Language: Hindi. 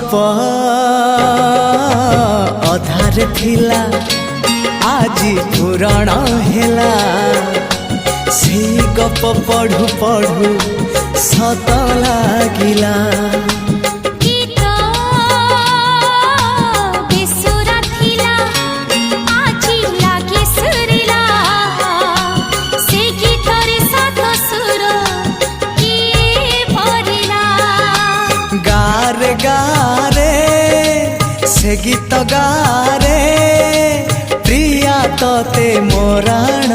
गप अधार थिला आजी पुराण हेला से गप पढ़ु पढ़ु सत लागिला गारे गारे से गीत गारे प्रिया तोते मोराण